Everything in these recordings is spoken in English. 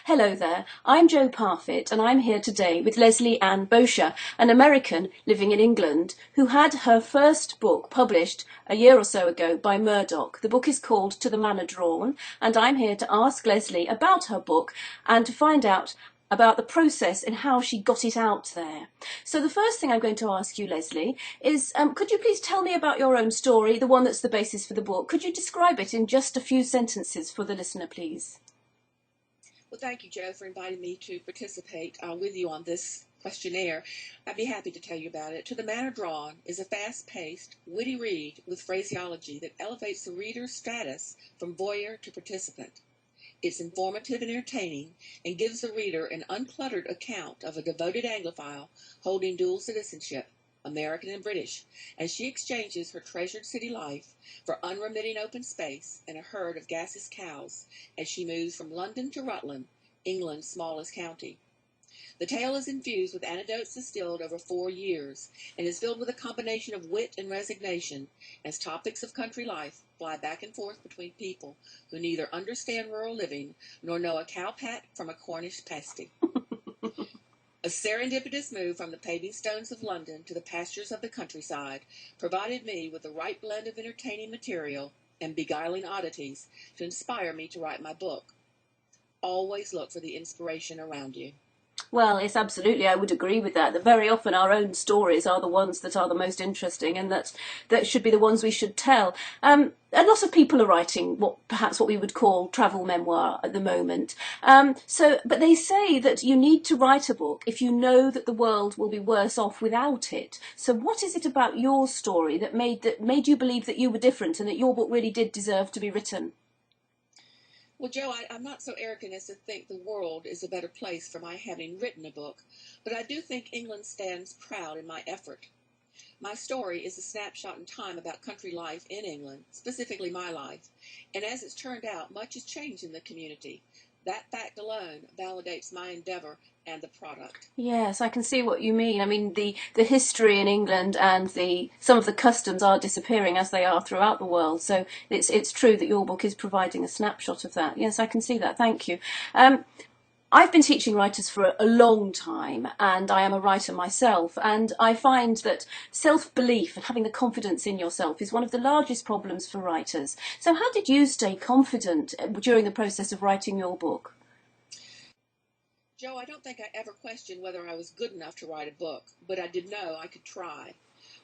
Hello there, I'm Jo Parfitt and I'm here today with Leslie Ann Bosher, an American living in England who had her first book published a year or so ago by Murdoch. The book is called To The Manor Drawn, and I'm here to ask Leslie about her book and to find out about the process and how she got it out there. So the first thing I'm going to ask you, Leslie, is could you please tell me about your own story, the one that's the basis for the book? Could you describe it in just a few sentences for the listener, please? Well, thank you, Jo, for inviting me to participate with you on this questionnaire. I'd be happy to tell you about it. To the Manor Drawn is a fast-paced, witty read with phraseology that elevates the reader's status from voyeur to participant. It's informative and entertaining and gives the reader an uncluttered account of a devoted Anglophile holding dual citizenship, American and British, as she exchanges her treasured city life for unremitting open space and a herd of gaseous cows as she moves from London to Rutland, England's smallest county. The tale is infused with anecdotes distilled over 4 years and is filled with a combination of wit and resignation as topics of country life fly back and forth between people who neither understand rural living nor know a cowpat from a Cornish pasty. A serendipitous move from the paving stones of London to the pastures of the countryside provided me with the right blend of entertaining material and beguiling oddities to inspire me to write my book. Always look for the inspiration around you. Well, it's absolutely, I would agree with that. That very often our own stories are the ones that are the most interesting, and that should be the ones we should tell. A lot of people are writing perhaps what we would call travel memoir at the moment. But they say that you need to write a book if you know that the world will be worse off without it. So what is it about your story that made you believe that you were different and that your book really did deserve to be written? Well, Jo, I'm not so arrogant as to think the world is a better place for my having written a book, but I do think England stands proud in my effort. My story is a snapshot in time about country life in England, specifically my life, and as it's turned out, much has changed in the community. That fact alone validates my endeavor and the product. Yes, I can see what you mean. I mean, the history in England and some of the customs are disappearing as they are throughout the world. So it's true that your book is providing a snapshot of that. Yes, I can see that. Thank you. I've been teaching writers for a long time, and I am a writer myself, and I find that self-belief and having the confidence in yourself is one of the largest problems for writers. So how did you stay confident during the process of writing your book? Jo, I don't think I ever questioned whether I was good enough to write a book, but I did know I could try.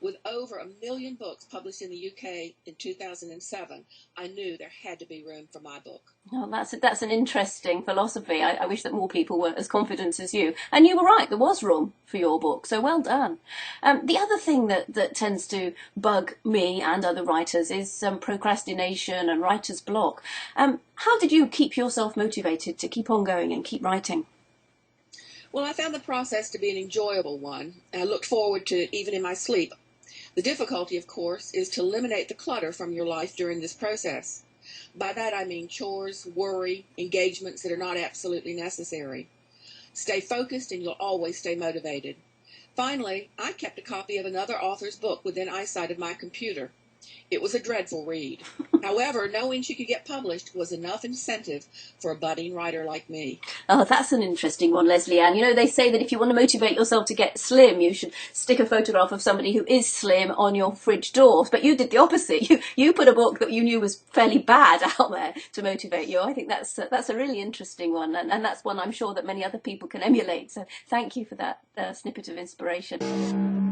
With over 1 million books published in the UK in 2007, I knew there had to be room for my book. Oh, that's an interesting philosophy. I wish that more people were as confident as you. And you were right, there was room for your book, so well done. The other thing that tends to bug me and other writers is procrastination and writer's block. How did you keep yourself motivated to keep on going and keep writing? Well, I found the process to be an enjoyable one. I looked forward to it even in my sleep. The difficulty, of course, is to eliminate the clutter from your life during this process. By that I mean chores, worry, engagements that are not absolutely necessary. Stay focused and you'll always stay motivated. Finally, I kept a copy of another author's book within eyesight of my computer. It was a dreadful read. However, knowing she could get published was enough incentive for a budding writer like me. Oh, that's an interesting one, Leslie Ann. You know, they say that if you want to motivate yourself to get slim, you should stick a photograph of somebody who is slim on your fridge door. But you did the opposite. You put a book that you knew was fairly bad out there to motivate you. I think that's a really interesting one, and that's one I'm sure that many other people can emulate. So thank you for that snippet of inspiration.